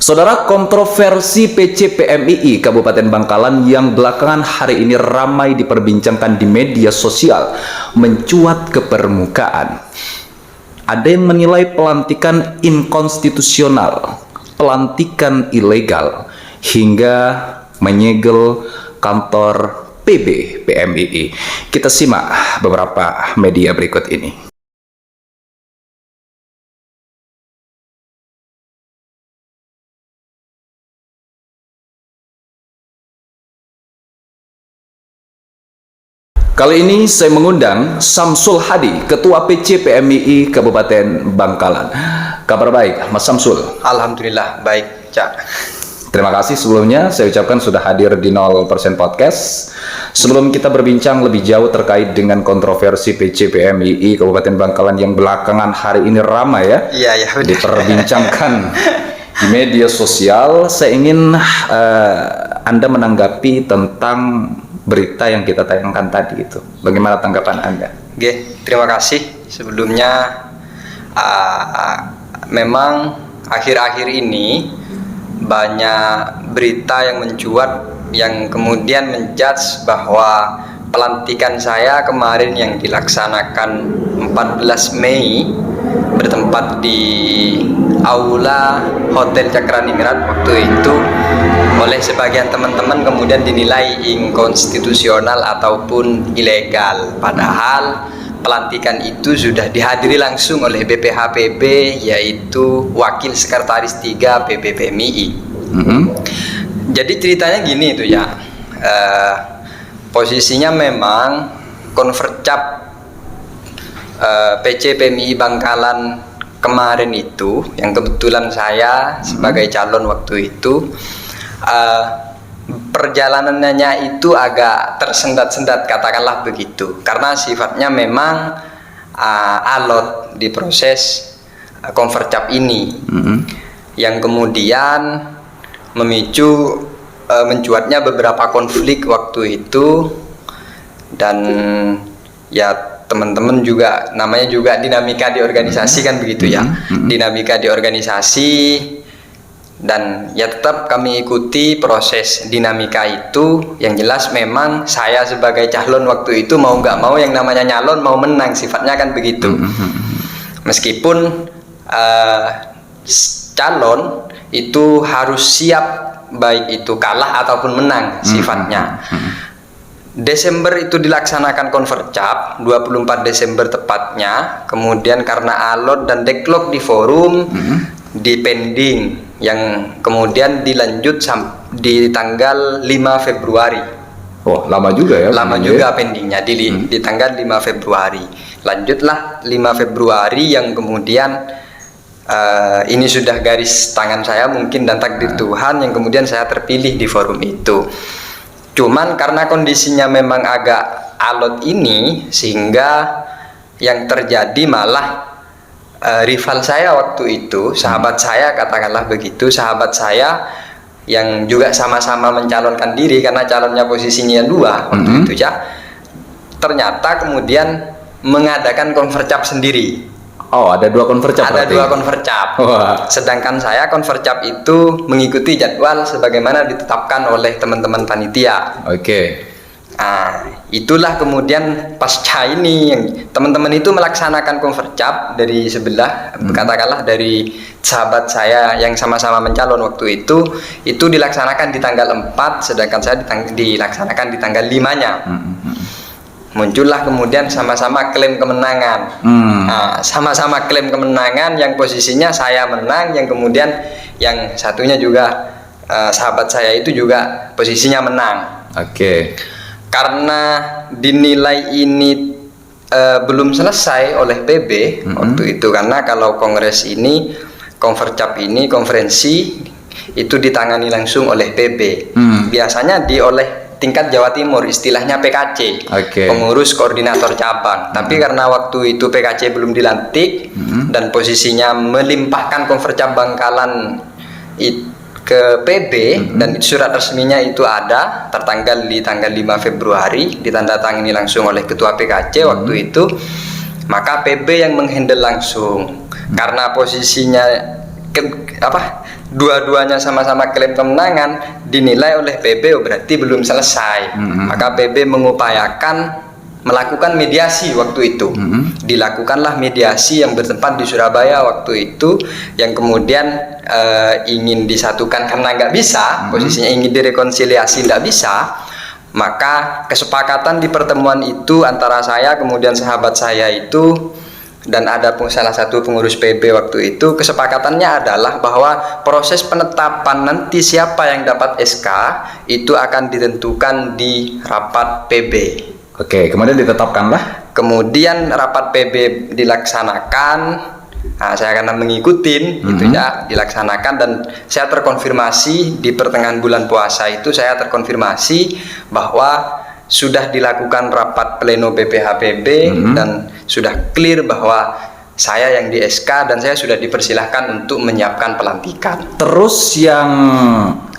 Saudara, kontroversi PCPMII Kabupaten Bangkalan yang belakangan hari ini ramai diperbincangkan di media sosial mencuat ke permukaan. Ada yang menilai pelantikan inkonstitusional, pelantikan ilegal, hingga menyegel kantor PB PMII. Kita simak beberapa media berikut ini. Kali ini saya mengundang Samsul Hadi, Ketua PC PMII Kabupaten Bangkalan. Kabar baik, Mas Samsul? Alhamdulillah, baik, Cak. Terima kasih sebelumnya, saya ucapkan sudah hadir di 0% Podcast. Sebelum kita berbincang lebih jauh terkait dengan kontroversi PC PMII Kabupaten Bangkalan yang belakangan hari ini ramai Iya, diperbincangkan di media sosial, saya ingin Anda menanggapi tentang berita yang kita tayangkan tadi itu. Bagaimana tanggapan Anda? Oke, terima kasih. Sebelumnya, memang akhir-akhir ini banyak berita yang mencuat yang kemudian menjudge bahwa pelantikan saya kemarin yang dilaksanakan 14 Mei bertempat di Aula Hotel Cakraningrat waktu itu oleh sebagian teman-teman kemudian dinilai inkonstitusional ataupun ilegal. Padahal pelantikan itu sudah dihadiri langsung oleh BPHPB, yaitu Wakil Sekretaris 3 PB PMII. Jadi ceritanya gini itu ya, posisinya memang konvercap PC PMII Bangkalan kemarin itu, yang kebetulan saya sebagai calon waktu itu, perjalanannya itu agak tersendat-sendat, katakanlah begitu, karena sifatnya memang alot di proses konvercap ini, yang kemudian memicu mencuatnya beberapa konflik waktu itu. Dan ya teman-teman juga, namanya juga dinamika di organisasi kan begitu ya, dinamika di organisasi. Dan ya tetap kami ikuti proses dinamika itu. Yang jelas memang saya sebagai calon waktu itu mau nggak mau, yang namanya nyalon mau menang, sifatnya kan begitu. Meskipun calon itu harus siap, baik itu kalah ataupun menang sifatnya. Desember itu dilaksanakan konvercap, 24 Desember tepatnya. Kemudian karena alot dan deadlock di forum, di pending, yang kemudian dilanjut di tanggal 5 Februari. Oh, lama juga ya? Lama juga pendingnya di tanggal 5 Februari. Lanjutlah 5 Februari yang kemudian ini sudah garis tangan saya mungkin dan takdir Tuhan yang kemudian saya terpilih di forum itu. Cuman karena kondisinya memang agak alot ini, sehingga yang terjadi malah rival saya waktu itu, sahabat saya, katakanlah begitu, sahabat saya yang juga sama-sama mencalonkan diri karena calonnya posisinya 2 waktu itu ya, ternyata kemudian mengadakan konvercap sendiri. Oh, ada 2 konvercap. Ada 2 konvercap. Sedangkan saya konvercap itu mengikuti jadwal sebagaimana ditetapkan oleh teman-teman panitia. Oke. Nah, itulah kemudian pasca ini yang teman-teman itu melaksanakan konvercap dari sebelah, katakanlah dari sahabat saya yang sama-sama mencalon waktu itu dilaksanakan di tanggal 4, sedangkan saya dilaksanakan di tanggal 5-nya. Muncullah kemudian sama-sama klaim kemenangan. Nah, sama-sama klaim kemenangan, yang posisinya saya menang, yang kemudian yang satunya juga sahabat saya itu juga posisinya menang. Oke. Karena dinilai ini belum selesai oleh PB waktu itu, karena kalau kongres ini, konvercap ini, konferensi itu ditangani langsung oleh PB. Biasanya oleh tingkat Jawa Timur, istilahnya PKC, pengurus koordinator cabang. Tapi karena waktu itu PKC belum dilantik dan posisinya melimpahkan konvercap Bangkalan ke PB, dan surat resminya itu ada tertanggal di tanggal 5 Februari, ditandatangani langsung oleh ketua PKC waktu itu, maka PB yang menghandle langsung. Karena posisinya dua-duanya sama-sama klaim kemenangan dinilai oleh PB berarti belum selesai. Maka PB mengupayakan melakukan mediasi waktu itu. Dilakukanlah mediasi yang bertempat di Surabaya waktu itu, yang kemudian ingin disatukan karena nggak bisa, posisinya ingin direkonsiliasi nggak bisa. Maka kesepakatan di pertemuan itu antara saya kemudian sahabat saya itu dan ada salah satu pengurus PB waktu itu, kesepakatannya adalah bahwa proses penetapan nanti siapa yang dapat SK itu akan ditentukan di rapat PB. Oke, kemudian ditetapkanlah. Kemudian rapat PB dilaksanakan. Nah, saya akan mengikuti itu ya, dilaksanakan, dan saya terkonfirmasi di pertengahan bulan puasa itu, saya terkonfirmasi bahwa sudah dilakukan rapat pleno BPHPB dan sudah clear bahwa saya yang di SK dan saya sudah dipersilahkan untuk menyiapkan pelantikan. Terus yang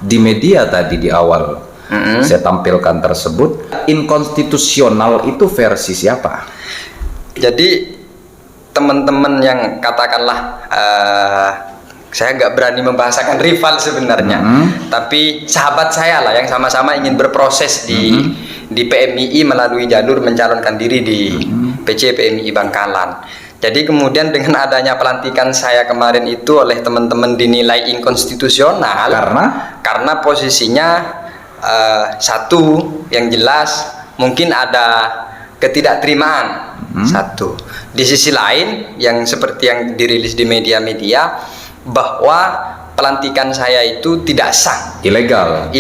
di media tadi di awal saya tampilkan tersebut inkonstitusional, itu versi siapa? Jadi teman-teman yang katakanlah saya nggak berani membahasakan rival sebenarnya, tapi sahabat saya lah yang sama-sama ingin berproses di PMII melalui jalur mencalonkan diri di PC PMII Bangkalan. Jadi kemudian dengan adanya pelantikan saya kemarin itu oleh teman-teman dinilai inkonstitusional karena posisinya satu yang jelas mungkin ada ketidakterimaan. Satu, di sisi lain yang seperti yang dirilis di media-media bahwa pelantikan saya itu tidak sah, ilegal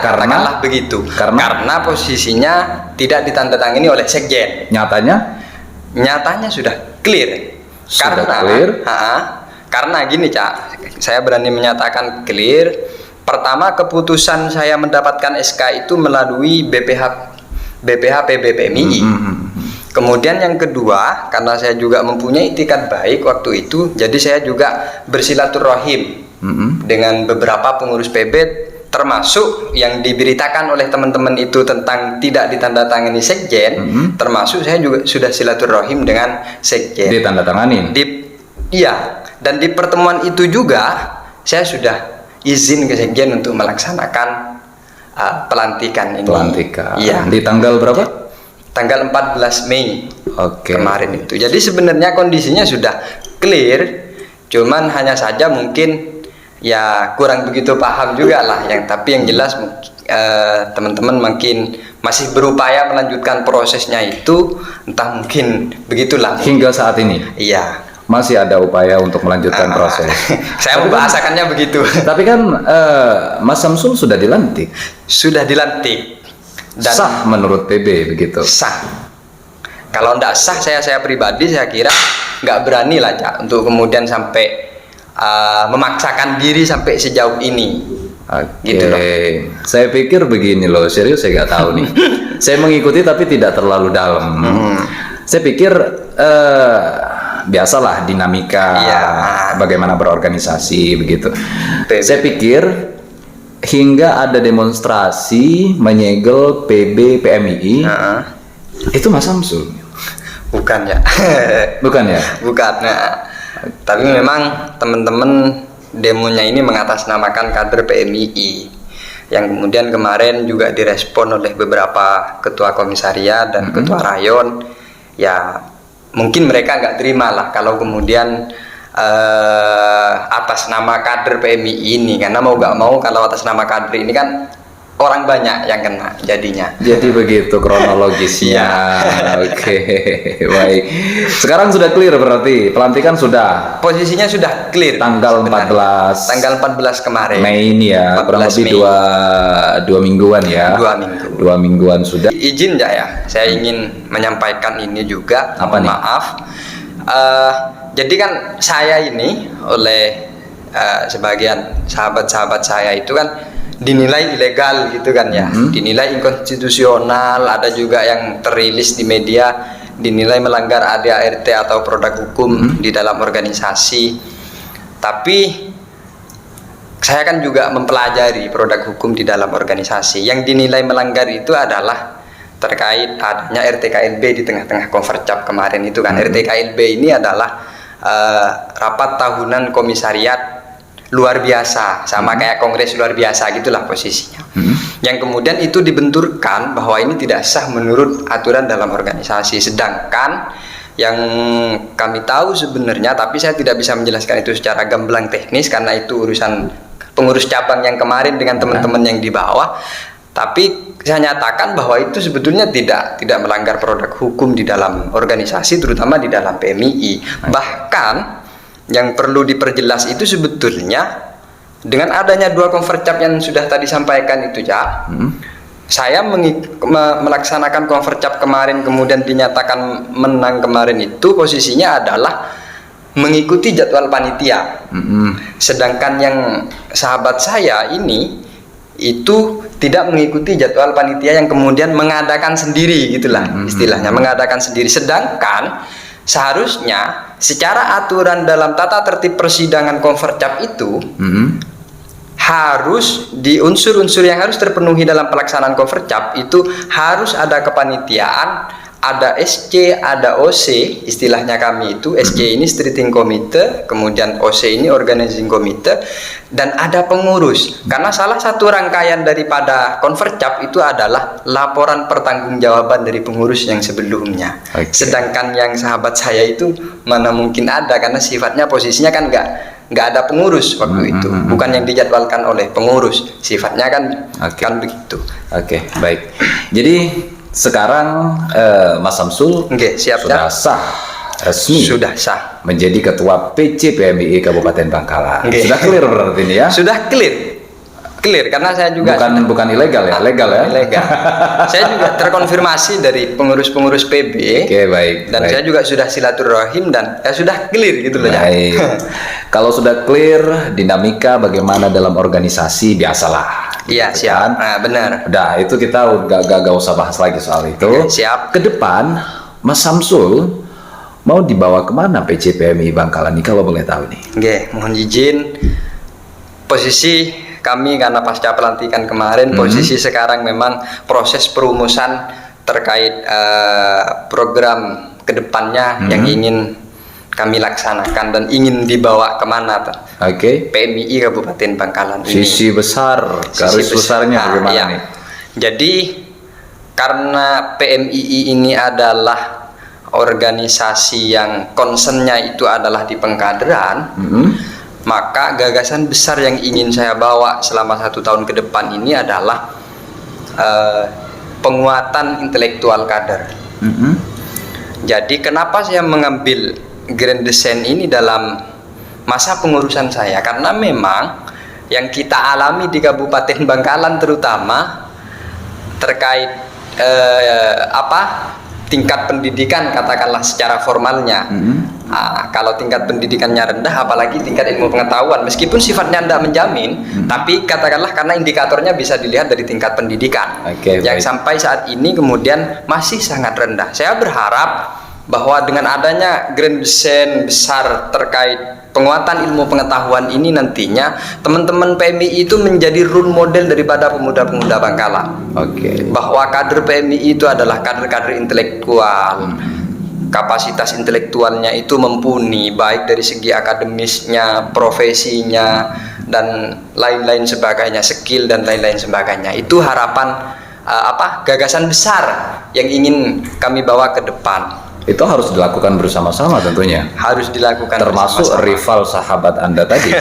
katakanlah begitu, karena posisinya tidak ditandatangani oleh sekjen. Nyatanya sudah clear. Karena gini Cak, saya berani menyatakan clear. Pertama, keputusan saya mendapatkan SK itu melalui BPH PB PMII. Kemudian yang kedua, karena saya juga mempunyai itikat baik waktu itu, jadi saya juga bersilaturahim dengan beberapa pengurus PB, termasuk yang diberitakan oleh teman-teman itu tentang tidak ditandatangani sekjen, termasuk saya juga sudah silaturahim dengan sekjen. Ditandatanganin? Iya, dan di pertemuan itu juga saya sudah izin ke sekjen untuk melaksanakan pelantikan ini. Iya. Di tanggal berapa? Tanggal 14 Mei kemarin itu. Jadi sebenarnya kondisinya sudah clear, cuman hanya saja mungkin ya kurang begitu paham juga lah. Tapi yang jelas teman-teman mungkin masih berupaya melanjutkan prosesnya itu, entah mungkin begitulah. Hingga saat ini? Iya. Masih ada upaya untuk melanjutkan proses. Saya membahasakannya begitu. Tapi kan Mas Samsul sudah dilantik. Sudah dilantik. Dan sah menurut PB begitu? Sah. Kalau tidak sah, saya pribadi saya kira nggak berani lah Cak untuk kemudian sampai memaksakan diri sampai sejauh ini. Gitu loh. Saya pikir begini loh, serius saya nggak tahu nih. Saya mengikuti tapi tidak terlalu dalam. Saya pikir biasalah dinamika bagaimana berorganisasi begitu. Saya pikir hingga ada demonstrasi menyegel PB PMII itu Mas Samsul. Bukan ya. Bukan ya? Bukan. Tapi memang teman-teman demonya ini mengatasnamakan kader PMII yang kemudian kemarin juga direspon oleh beberapa ketua komisariat dan ketua rayon. Ya mungkin mereka nggak terima lah kalau kemudian atas nama kader PMII ini, karena mau nggak mau kalau atas nama kader ini kan orang banyak yang kena jadinya. Jadi begitu kronologisnya. Oke, baik. Sekarang sudah clear berarti pelantikan sudah. Posisinya sudah clear. Tanggal sebenarnya. 14. Tanggal 14 kemarin. Mei ini ya, kurang lebih dua mingguan ya. 2 minggu. 2 mingguan sudah. Izin ya, saya ingin menyampaikan ini juga. Apa nih? Maaf. Jadi kan saya ini oleh sebagian sahabat-sahabat saya itu kan dinilai ilegal gitu kan ya, dinilai inkonstitusional. Ada juga yang terilis di media dinilai melanggar ADART atau produk hukum di dalam organisasi. Tapi saya kan juga mempelajari produk hukum di dalam organisasi. Yang dinilai melanggar itu adalah terkait adanya RTKLB di tengah-tengah Konvercap kemarin itu kan. RTKLB ini adalah rapat tahunan komisariat luar biasa, sama kayak kongres luar biasa gitulah posisinya. Yang kemudian itu dibenturkan bahwa ini tidak sah menurut aturan dalam organisasi. Sedangkan yang kami tahu sebenarnya, tapi saya tidak bisa menjelaskan itu secara gamblang teknis karena itu urusan pengurus cabang yang kemarin dengan teman-teman yang di bawah. Tapi saya nyatakan bahwa itu sebetulnya tidak melanggar produk hukum di dalam organisasi, terutama di dalam PMII. Bahkan yang perlu diperjelas itu sebetulnya dengan adanya 2 convercap yang sudah tadi sampaikan itu ya, saya melaksanakan convercap kemarin kemudian dinyatakan menang kemarin itu posisinya adalah mengikuti jadwal panitia. Sedangkan yang sahabat saya ini itu tidak mengikuti jadwal panitia yang kemudian mengadakan sendiri gitulah istilahnya, mengadakan sendiri. Sedangkan seharusnya secara aturan dalam tata tertib persidangan convercap itu harus di unsur-unsur yang harus terpenuhi dalam pelaksanaan convercap itu harus ada kepanitiaan, ada SC, ada OC, istilahnya kami itu SC ini Streeting Committee, kemudian OC ini Organizing Committee, dan ada pengurus. Karena salah satu rangkaian daripada convercap itu adalah laporan pertanggungjawaban dari pengurus yang sebelumnya. Sedangkan yang sahabat saya itu mana mungkin ada, karena sifatnya posisinya kan nggak ada pengurus waktu itu, bukan yang dijadwalkan oleh pengurus, sifatnya kan kan begitu. Baik. Jadi sekarang Mas Samsul sudah sah resmi, sudah sah menjadi ketua PCPMII Kabupaten Bangkalan. Sudah clear berarti ini ya? Sudah clear karena saya juga bukan ilegal ya, legal ya. Ilegal. Saya juga terkonfirmasi dari pengurus-pengurus PB. Baik. Dan saya juga sudah silaturahim dan sudah clear gitu loh ya. Kalau sudah clear, dinamika bagaimana dalam organisasi biasalah. Iya, siap. Nah, benar. Udah, itu kita gak usah bahas lagi soal itu. Siap. Ke depan, Mas Samsul mau dibawa kemana PCPMII Bangkalan ini kalau boleh tahu nih? Mohon izin, posisi kami karena pasca pelantikan kemarin, posisi sekarang memang proses perumusan terkait program kedepannya yang ingin kami laksanakan dan ingin dibawa kemana PMII Kabupaten Bangkalan ini. Sisi besar, garis besarnya bagaimana ya. nih? Jadi karena PMII ini adalah organisasi yang concernnya itu adalah di pengkaderan, maka gagasan besar yang ingin saya bawa selama 1 tahun ke depan ini adalah penguatan intelektual kader. Jadi kenapa saya mengambil Grand Design ini dalam masa pengurusan saya? Karena memang yang kita alami di Kabupaten Bangkalan terutama terkait tingkat pendidikan, katakanlah secara formalnya. Kalau tingkat pendidikannya rendah, apalagi tingkat ilmu pengetahuan, meskipun sifatnya tidak menjamin, tapi katakanlah karena indikatornya bisa dilihat dari tingkat pendidikan yang sampai saat ini kemudian masih sangat rendah. Saya berharap bahwa dengan adanya Grand Design besar terkait penguatan ilmu pengetahuan ini nantinya teman-teman PMII itu menjadi role model daripada pemuda-pemuda Bangkalan. Bahwa kader PMII itu adalah kader-kader intelektual. Kapasitas intelektualnya itu mumpuni, baik dari segi akademisnya, profesinya, dan lain-lain sebagainya, skill dan lain-lain sebagainya. Itu harapan gagasan besar yang ingin kami bawa ke depan. Itu harus dilakukan bersama-sama tentunya. Harus dilakukan termasuk bersama-sama. Rival sahabat Anda tadi.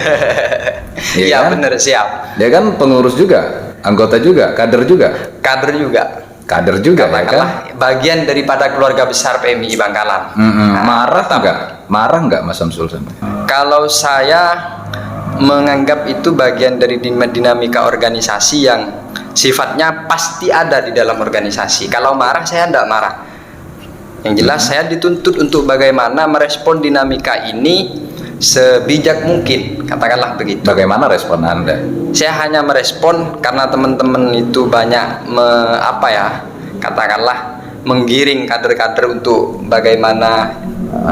Iya kan? Benar, siap. Dia kan pengurus juga, anggota juga, kader juga. Kader juga ya kan? Bagian daripada keluarga besar PMII Bangkalan. Marah nggak Mas Samsul? Kalau saya menganggap itu bagian dari dinamika organisasi yang sifatnya pasti ada di dalam organisasi. Kalau marah, saya tidak marah. Yang jelas saya dituntut untuk bagaimana merespon dinamika ini sebijak mungkin, katakanlah begitu. Bagaimana respon Anda? Saya hanya merespon karena teman-teman itu banyak katakanlah menggiring kader-kader untuk bagaimana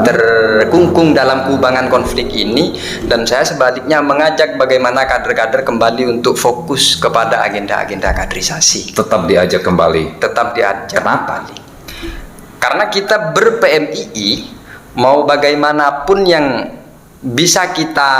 terkungkung dalam kubangan konflik ini, dan saya sebaliknya mengajak bagaimana kader-kader kembali untuk fokus kepada agenda-agenda kaderisasi. Tetap diajak kembali. Kenapa? Karena kita ber-PMII mau bagaimanapun yang bisa kita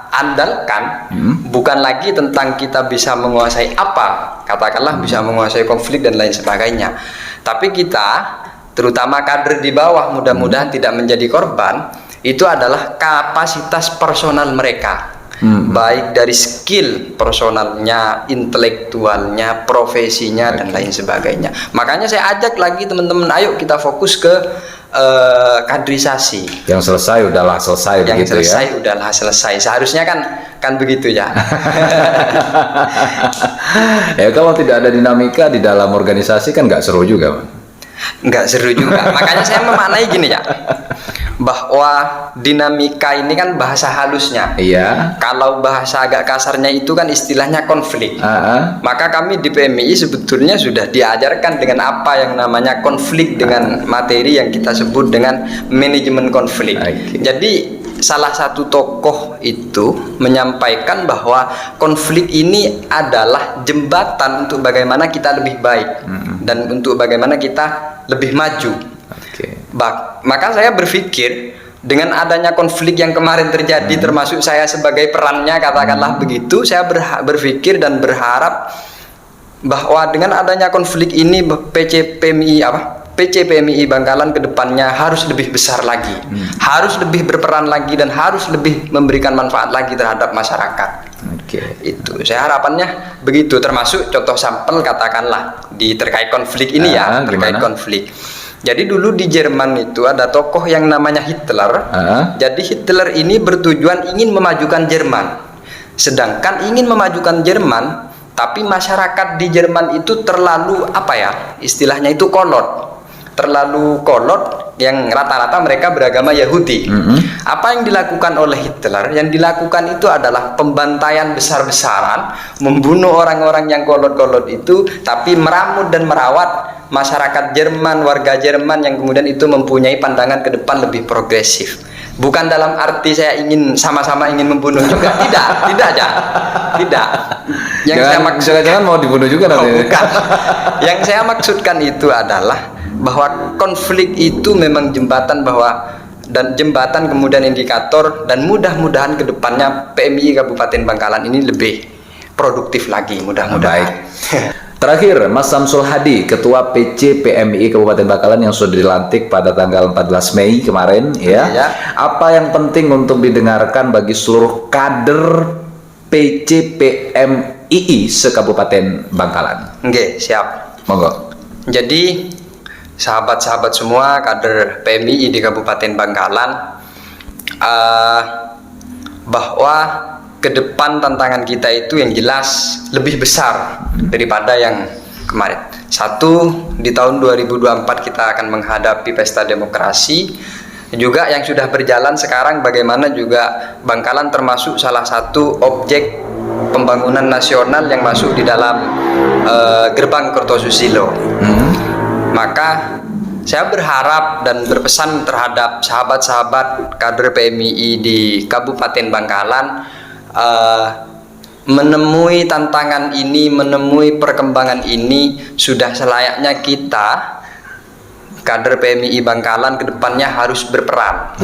andalkan bukan lagi tentang kita bisa menguasai apa, katakanlah bisa menguasai konflik dan lain sebagainya, tapi kita terutama kader di bawah mudah-mudahan tidak menjadi korban. Itu adalah kapasitas personal mereka, baik dari skill personalnya, intelektualnya, profesinya, dan lain sebagainya. Makanya saya ajak lagi teman-teman, ayo kita fokus ke kaderisasi. Yang selesai udahlah selesai, yang begitu selesai ya. udahlah selesai. Seharusnya kan begitu ya. Ya kalau tidak ada dinamika di dalam organisasi kan nggak seru juga, Man. Nggak seru juga. Makanya saya memaknai gini ya, bahwa dinamika ini kan bahasa halusnya. Iya. Kalau bahasa agak kasarnya itu kan istilahnya konflik. Maka kami di PMII sebetulnya sudah diajarkan dengan apa yang namanya konflik, dengan materi yang kita sebut dengan manajemen konflik. Jadi salah satu tokoh itu menyampaikan bahwa konflik ini adalah jembatan untuk bagaimana kita lebih baik dan untuk bagaimana kita lebih maju. Maka saya berpikir dengan adanya konflik yang kemarin terjadi, termasuk saya sebagai perannya, katakanlah begitu, saya berpikir dan berharap bahwa dengan adanya konflik ini PC PMII Bangkalan kedepannya harus lebih besar lagi, harus lebih berperan lagi, dan harus lebih memberikan manfaat lagi terhadap masyarakat. Itu saya harapannya begitu, termasuk contoh sampel katakanlah di terkait konflik ini terkait konflik. Jadi dulu di Jerman itu ada tokoh yang namanya Hitler. Jadi Hitler ini bertujuan ingin memajukan Jerman. Sedangkan ingin memajukan Jerman, tapi masyarakat di Jerman itu terlalu istilahnya itu kolot. Terlalu kolot, yang rata-rata mereka beragama Yahudi. Apa yang dilakukan oleh Hitler? Yang dilakukan itu adalah pembantaian besar-besaran, membunuh orang-orang yang kolot-kolot itu, tapi meramut dan merawat masyarakat Jerman, warga Jerman yang kemudian itu mempunyai pandangan ke depan lebih progresif. Bukan dalam arti saya ingin sama-sama ingin membunuh juga, tidak aja. Yang saya maksudkan, jangan mau dibunuh juga nanti. Bukan. Yang saya maksudkan itu adalah bahwa konflik itu memang jembatan, dan jembatan kemudian indikator, dan mudah-mudahan kedepannya PMII Kabupaten Bangkalan ini lebih produktif lagi, mudah-mudahan. Terakhir, Mas Samsul Hadi, Ketua PC PMII Kabupaten Bangkalan yang sudah dilantik pada tanggal 14 Mei kemarin, ya. Apa yang penting untuk didengarkan bagi seluruh kader PC PMII se-Kabupaten Bangkalan? Oke, siap. Monggo. Jadi sahabat-sahabat semua kader PMII di Kabupaten Bangkalan, bahwa ke depan tantangan kita itu yang jelas lebih besar daripada yang kemarin. Satu, di tahun 2024 kita akan menghadapi pesta demokrasi. Juga yang sudah berjalan sekarang, bagaimana juga Bangkalan termasuk salah satu objek pembangunan nasional yang masuk di dalam gerbang Kertosusilo. Maka saya berharap dan berpesan terhadap sahabat-sahabat kader PMII di Kabupaten Bangkalan, menemui tantangan ini, menemui perkembangan ini, sudah selayaknya kita kader PMII Bangkalan kedepannya harus berperan.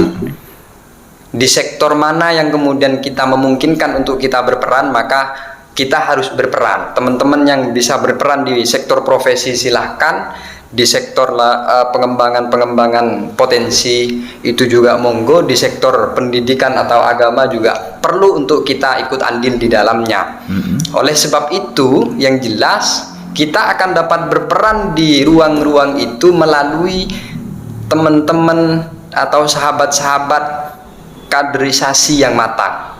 Di sektor mana yang kemudian kita memungkinkan untuk kita berperan, maka kita harus berperan. Teman-teman yang bisa berperan di sektor profesi silahkan, di sektor pengembangan potensi itu juga monggo, di sektor pendidikan atau agama juga perlu untuk kita ikut andil di dalamnya. Oleh sebab itu, yang jelas kita akan dapat berperan di ruang-ruang itu melalui teman-teman atau sahabat-sahabat kaderisasi yang matang.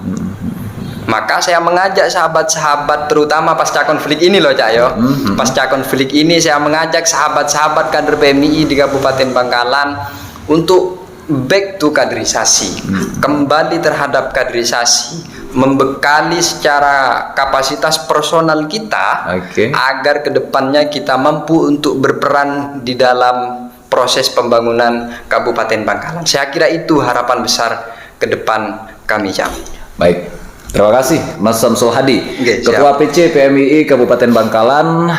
Maka saya mengajak sahabat-sahabat, terutama pasca konflik ini loh Cak yo. Pasca konflik ini saya mengajak sahabat-sahabat kader PMII di Kabupaten Bangkalan untuk back to kaderisasi, kembali terhadap kaderisasi, membekali secara kapasitas personal kita, agar kedepannya kita mampu untuk berperan di dalam proses pembangunan Kabupaten Bangkalan. Saya kira itu harapan besar ke depan kami, Cak. Baik. Terima kasih Mas Samsul Hadi, Oke, Ketua PC PMII Kabupaten Bangkalan.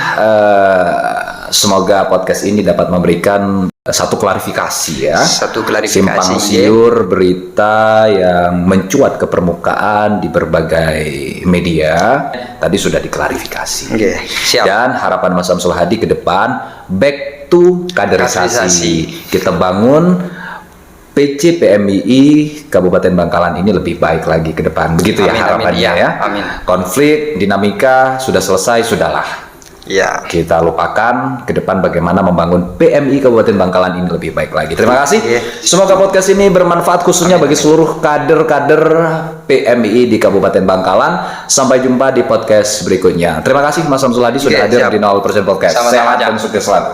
semoga podcast ini dapat memberikan satu klarifikasi ya. Satu klarifikasi, Simpang siur berita yang mencuat ke permukaan di berbagai media tadi sudah diklarifikasi. Oke, siap. Dan harapan Mas Samsul Hadi ke depan back to kaderisasi. Kita bangun PC PMII Kabupaten Bangkalan ini lebih baik lagi ke depan. Begitu ya Amin, harapannya amin, ya. amin. Konflik, dinamika sudah selesai, sudahlah. Ya. Kita lupakan ke depan bagaimana membangun PMI Kabupaten Bangkalan ini lebih baik lagi. Terima kasih. Semoga podcast ini bermanfaat khususnya bagi seluruh kader-kader PMI di Kabupaten Bangkalan. Sampai jumpa di podcast berikutnya. Terima kasih Mas Samsul Hadi sudah hadir di 0% Podcast. Sama-sama, Sehat Cak. dan sukses selalu.